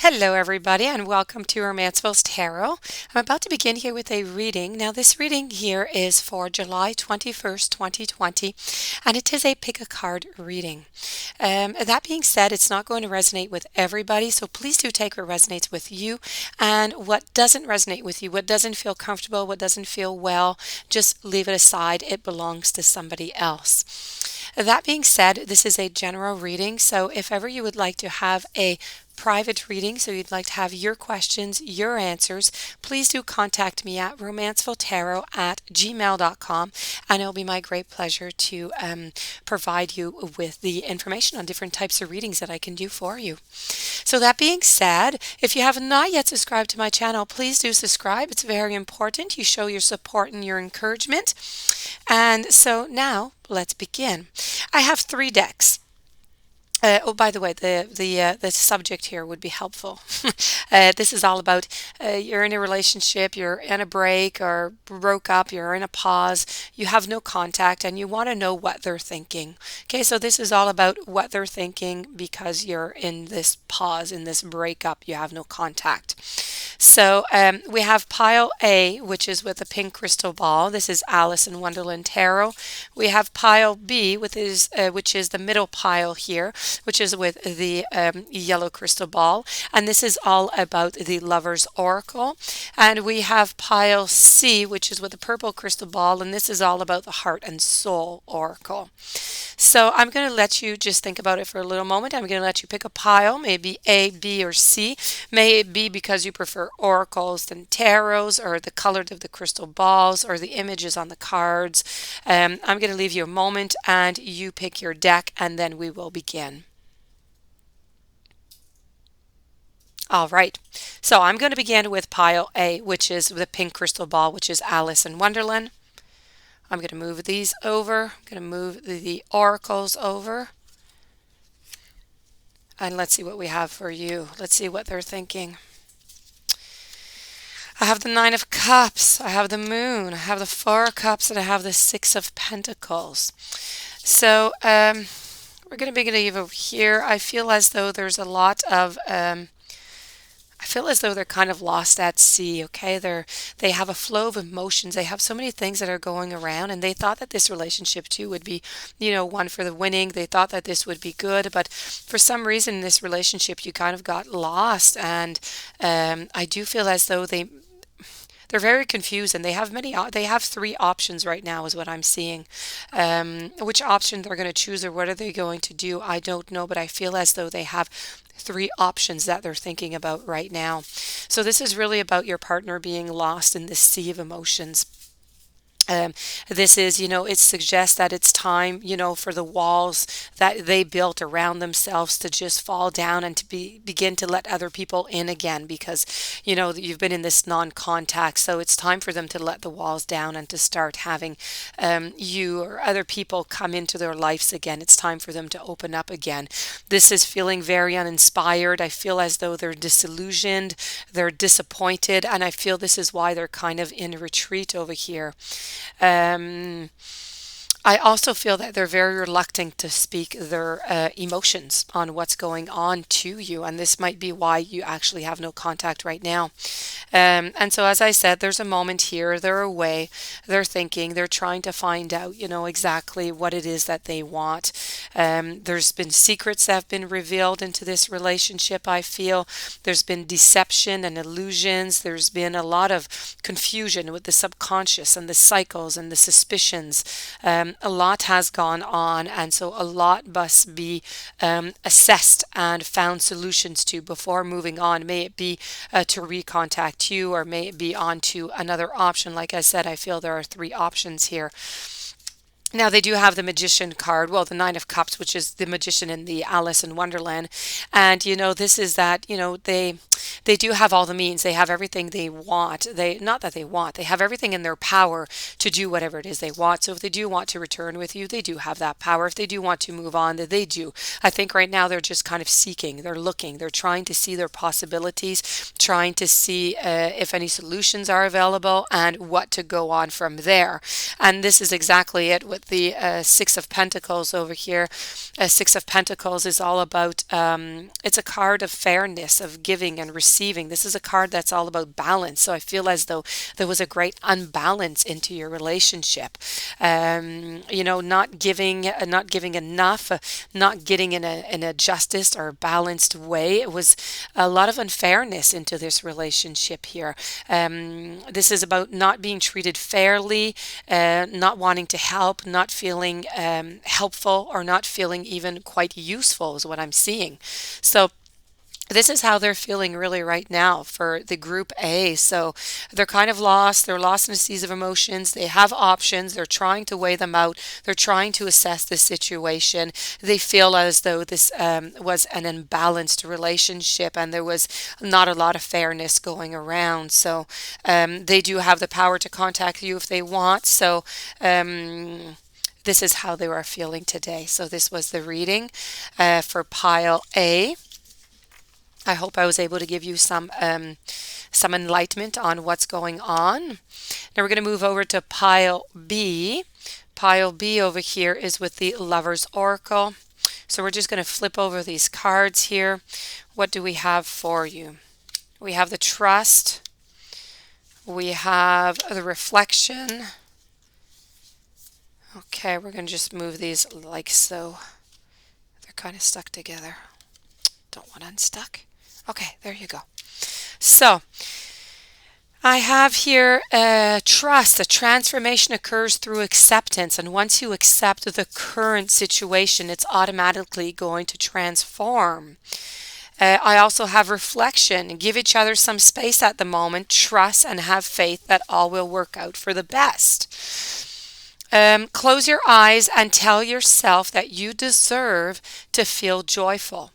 Hello, everybody, and welcome to Romancefull's Tarot. I'm about to begin here with a reading. Now, this reading here is for July 21st, 2020, and it is a pick a card reading. That being said, it's not going to resonate with everybody, so please do take what resonates with you, and what doesn't resonate with you, what doesn't feel comfortable, what doesn't feel well, just leave it aside. It belongs to somebody else. That being said, this is a general reading, so if ever you would like to have a private reading, so you'd like to have your questions, your answers, please do contact me at romancefulltarot@gmail.com, and it'll be my great pleasure to provide you with the information on different types of readings that I can do for you. So that being said, if you have not yet subscribed to my channel, please do subscribe. It's very important. You show your support and your encouragement. And so now let's begin. I have three decks. By the way, the subject here would be helpful. This is all about you're in a relationship, you're in a break or broke up, you're in a pause, you have no contact, and you want to know what they're thinking. Okay, so this is all about what they're thinking because you're in this pause, in this breakup, you have no contact. So we have pile A, which is with a pink crystal ball. This is Alice in Wonderland Tarot. We have pile B, which is the middle pile here, which is with the yellow crystal ball. And this is all about the Lover's Oracle. And we have pile C, which is with the purple crystal ball. And this is all about the Heart and Soul Oracle. So I'm going to let you just think about it for a little moment. I'm going to let you pick a pile, maybe A, B, or C. May it be because you prefer oracles than tarots, or the color of the crystal balls, or the images on the cards. I'm going to leave you a moment and you pick your deck, and then we will begin. All right, so I'm going to begin with pile A, which is the pink crystal ball, which is Alice in Wonderland. I'm going to move these over. I'm going to move the oracles over. And let's see what we have for you. Let's see what they're thinking. I have the Nine of Cups. I have the Moon. I have the Four of Cups, and I have the Six of Pentacles. So we're going to begin over here. I feel as though there's a lot of I feel as though they're kind of lost at sea, okay? They have a flow of emotions. They have so many things that are going around, and they thought that this relationship too would be, one for the winning. They thought that this would be good, but for some reason in this relationship you kind of got lost, and I do feel as though they're very confused, and they have three options right now is what I'm seeing. Which option they're going to choose or what are they going to do, I don't know, but I feel as though they have three options that they're thinking about right now. So this is really about your partner being lost in this sea of emotions. This is, it suggests that it's time, for the walls that they built around themselves to just fall down and to begin to let other people in again because, you've been in this non-contact. So it's time for them to let the walls down and to start having you or other people come into their lives again. It's time for them to open up again. This is feeling very uninspired. I feel as though they're disillusioned, they're disappointed, and I feel this is why they're kind of in retreat over here. I also feel that they're very reluctant to speak their emotions on what's going on to you, and this might be why you actually have no contact right now. And so, as I said, there's a moment here. They're away. They're thinking. They're trying to find out, exactly what it is that they want. There's been secrets that have been revealed into this relationship, I feel. There's been deception and illusions. There's been a lot of confusion with the subconscious and the cycles and the suspicions. A lot has gone on, and so a lot must be assessed and found solutions to before moving on. May it be to recontact you, or may it be on to another option. Like I said, I feel there are three options here. Now, they do have the Magician card, well, the Nine of Cups, which is the Magician in the Alice in Wonderland. And, this is that, they do have all the means. They have everything they want. Not that they want, they have everything in their power to do whatever it is they want. So if they do want to return with you, they do have that power. If they do want to move on, that they do. I think right now they're just kind of seeking, they're looking, they're trying to see their possibilities, trying to see if any solutions are available and what to go on from there. And this is exactly it with the Six of Pentacles over here. Six of Pentacles is all about, it's a card of fairness, of giving and receiving. This is a card that's all about balance. So I feel as though there was a great unbalance into your relationship. Not giving enough, not getting in a justice or balanced way. It was a lot of unfairness into this relationship here. This is about not being treated fairly, not wanting to help, not feeling helpful, or not feeling even quite useful is what I'm seeing. So this is how they're feeling really right now for the group A. So they're kind of lost. They're lost in a sea of emotions. They have options. They're trying to weigh them out. They're trying to assess the situation. They feel as though this was an imbalanced relationship and there was not a lot of fairness going around. So they do have the power to contact you if they want. So this is how they are feeling today. So this was the reading for pile A. I hope I was able to give you some enlightenment on what's going on. Now we're going to move over to pile B. Pile B over here is with the Lover's Oracle. So we're just going to flip over these cards here. What do we have for you? We have the Trust. We have the Reflection. Okay, we're going to just move these like so. They're kind of stuck together. Don't want unstuck. Okay, there you go. So I have here trust. A transformation occurs through acceptance. And once you accept the current situation, it's automatically going to transform. I also have reflection. Give each other some space at the moment. Trust and have faith that all will work out for the best. Close your eyes and tell yourself that you deserve to feel joyful.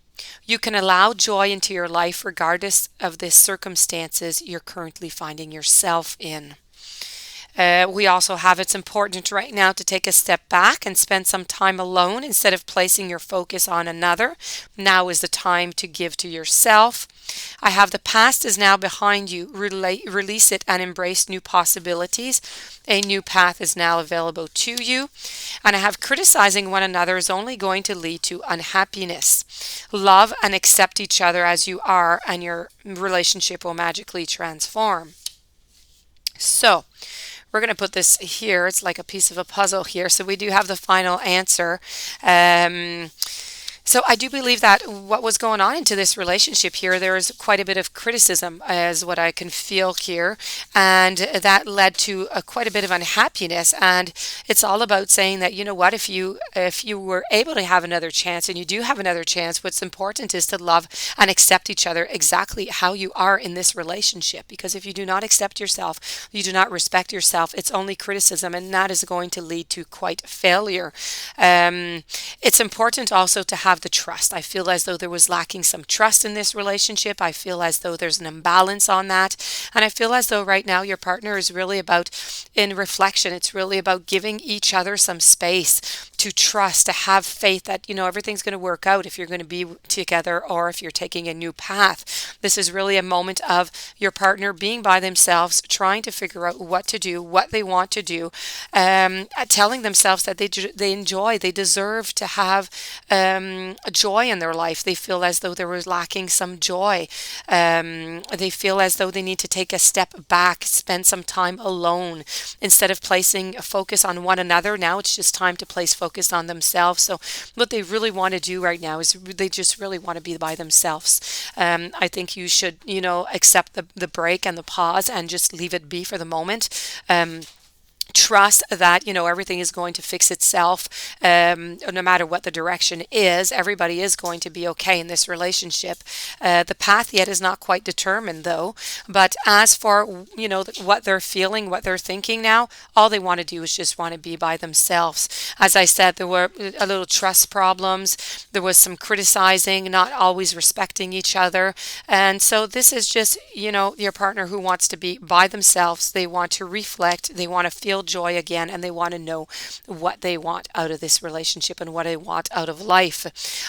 You can allow joy into your life regardless of the circumstances you're currently finding yourself in. We also have, it's important right now to take a step back and spend some time alone instead of placing your focus on another. Now is the time to give to yourself. I have the past is now behind you. Release it and embrace new possibilities. A new path is now available to you. And I have criticizing one another is only going to lead to unhappiness. Love and accept each other as you are, and your relationship will magically transform. So we're going to put this here. It's like a piece of a puzzle here. So we do have the final answer. So I do believe that what was going on into this relationship here, there is quite a bit of criticism as what I can feel here. And that led to quite a bit of unhappiness. And it's all about saying that, you know what, if you were able to have another chance, and you do have another chance, what's important is to love and accept each other exactly how you are in this relationship. Because if you do not accept yourself, you do not respect yourself, it's only criticism, and that is going to lead to quite failure. It's important also to have the trust. I feel as though there was lacking some trust in this relationship. I feel as though there's an imbalance on that. And I feel as though right now your partner is really about, in reflection, it's really about giving each other some space to trust, to have faith that, you know, everything's going to work out if you're going to be together or if you're taking a new path. This is really a moment of your partner being by themselves, trying to figure out what to do, what they want to do, telling themselves that they enjoy, they deserve to have a joy in their life. They feel as though there was lacking some joy. They feel as though they need to take a step back, spend some time alone instead of placing a focus on one another. Now it's just time to place focus on themselves. So what they really want to do right now is they just really want to be by themselves. I think you should, you know, accept the break and the pause and just leave it be for the moment. trust that everything is going to fix itself, no matter what the direction is. Everybody is going to be okay in this relationship. The path yet is not quite determined, though. But as for what they're feeling, what they're thinking now, all they want to do is just want to be by themselves. As I said, there were a little trust problems. There was some criticizing, not always respecting each other. And so this is just your partner who wants to be by themselves. They want to reflect. They want to feel joy again, and they want to know what they want out of this relationship and what they want out of life.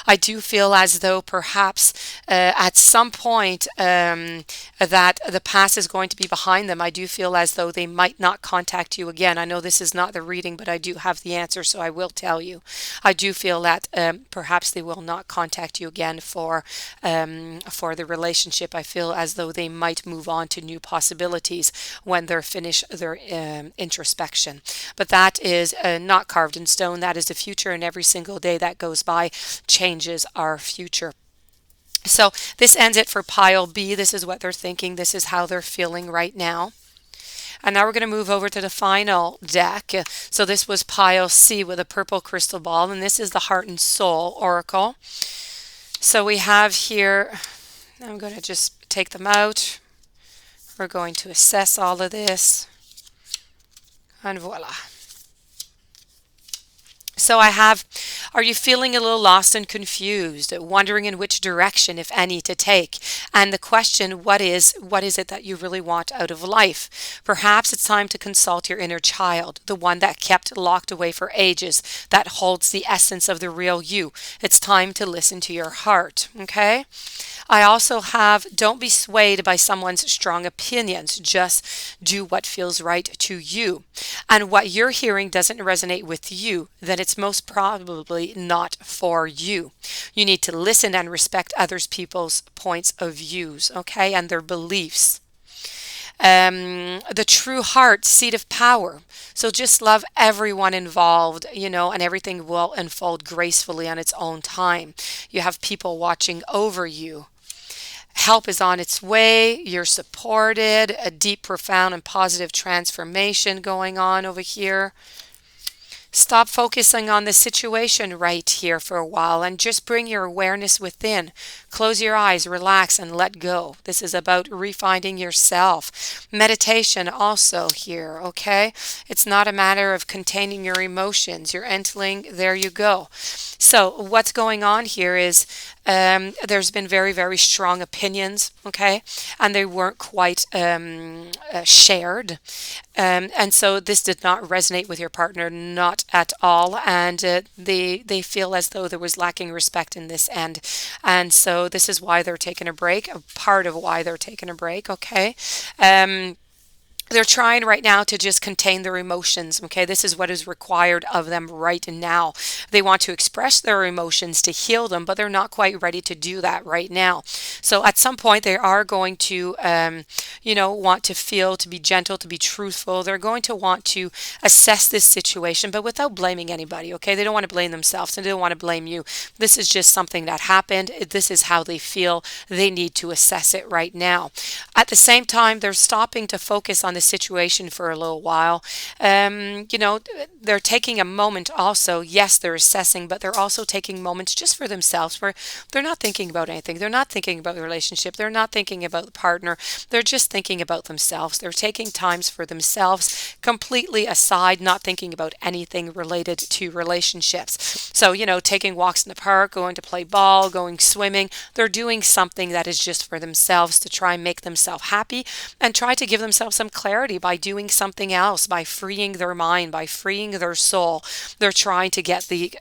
I do feel as though perhaps at some point that the past is going to be behind them. I do feel as though they might not contact you again. I know this is not the reading, but I do have the answer, so I will tell you. I do feel that perhaps they will not contact you again for the relationship. I feel as though they might move on to new possibilities when they're finished their introspection. But that is not carved in stone. That is the future, and every single day that goes by changes our future. So this ends it for pile B. This is what they're thinking. This is how they're feeling right now. And now we're going to move over to the final deck. So this was pile C with a purple crystal ball, and this is the Heart and Soul Oracle. So we have here, I'm going to just take them out. We're going to assess all of this. And voila. So I have, are you feeling a little lost and confused, wondering in which direction, if any, to take? And the question, what is it that you really want out of life? Perhaps it's time to consult your inner child, the one that kept locked away for ages, that holds the essence of the real you. It's time to listen to your heart, okay? I also have, don't be swayed by someone's strong opinions. Just do what feels right to you. And what you're hearing doesn't resonate with you, then it's most probably not for you. You need to listen and respect others people's points of views, okay, and their beliefs. The true heart, seat of power. So just love everyone involved, and everything will unfold gracefully on its own time. You have people watching over you. Help is on its way. You're supported. A deep, profound, and positive transformation going on over here. Stop focusing on the situation right here for a while and just bring your awareness within. Close your eyes, relax, and let go. This is about refinding yourself. Meditation also here, okay? It's not a matter of containing your emotions. You're entering, there you go. So what's going on here is there's been very, very strong opinions, okay? And they weren't quite shared. And so this did not resonate with your partner, not at all. And they feel as though there was lacking respect in this end. And so this is why they're taking a break, a part of why they're taking a break, okay? They're trying right now to just contain their emotions, okay? This is what is required of them right now. They want to express their emotions to heal them, but they're not quite ready to do that right now. So at some point, they are going to, want to feel, to be gentle, to be truthful. They're going to want to assess this situation, but without blaming anybody, okay? They don't want to blame themselves, and they don't want to blame you. This is just something that happened. This is how they feel. They need to assess it right now. At the same time, they're stopping to focus on the situation for a little while. They're taking a moment also. Yes, they're assessing, but they're also taking moments just for themselves where they're not thinking about anything. They're not thinking about the relationship. They're not thinking about the partner. They're just thinking about themselves. They're taking times for themselves, completely aside, not thinking about anything related to relationships. So, taking walks in the park, going to play ball, going swimming. They're doing something that is just for themselves to try and make themselves happy and try to give themselves some clarity by doing something else, by freeing their mind, by freeing their soul. They're trying to get the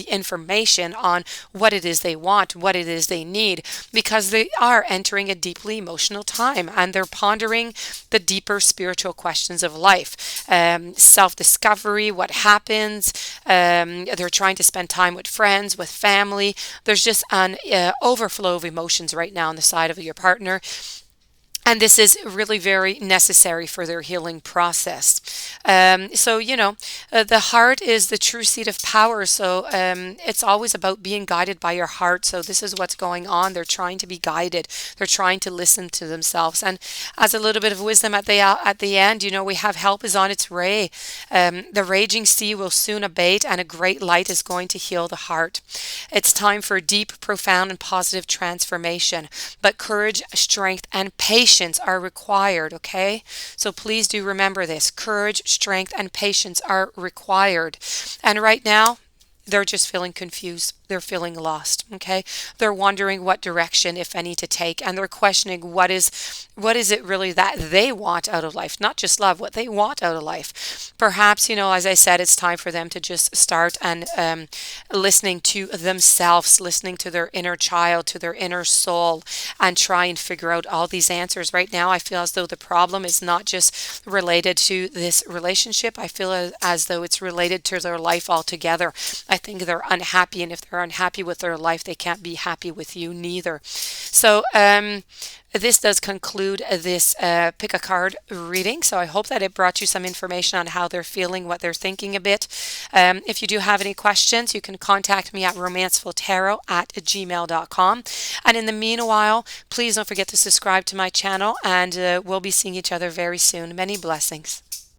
information on what it is they want, what it is they need, because they are entering a deeply emotional time and they're pondering the deeper spiritual questions of life, self-discovery, what happens. They're trying to spend time with friends, with family. There's just an overflow of emotions right now on the side of your partner. and this is really very necessary for their healing process. So, the heart is the true seat of power. So, it's always about being guided by your heart. So, this is what's going on. They're trying to be guided. They're trying to listen to themselves. And as a little bit of wisdom at the end, we have help is on its way. The raging sea will soon abate, and a great light is going to heal the heart. It's time for deep, profound, and positive transformation. But courage, strength, and patience are required, okay? So please do remember this. Courage, strength, and patience are required. And right now, they're just feeling confused. They're feeling lost, okay? They're wondering what direction, if any, to take, and they're questioning what is it really that they want out of life, not just love, what they want out of life. Perhaps, as I said, it's time for them to just start and listening to themselves, listening to their inner child, to their inner soul, and try and figure out all these answers. Right now, I feel as though the problem is not just related to this relationship. I feel as though it's related to their life altogether. I think they're unhappy, and if they're unhappy with their life, they can't be happy with you neither. So, this does conclude this pick a card reading. So I hope that it brought you some information on how they're feeling, what they're thinking a bit. If you do have any questions, you can contact me at romancefulltarot@gmail.com. And in the meanwhile, please don't forget to subscribe to my channel, and we'll be seeing each other very soon. Many blessings.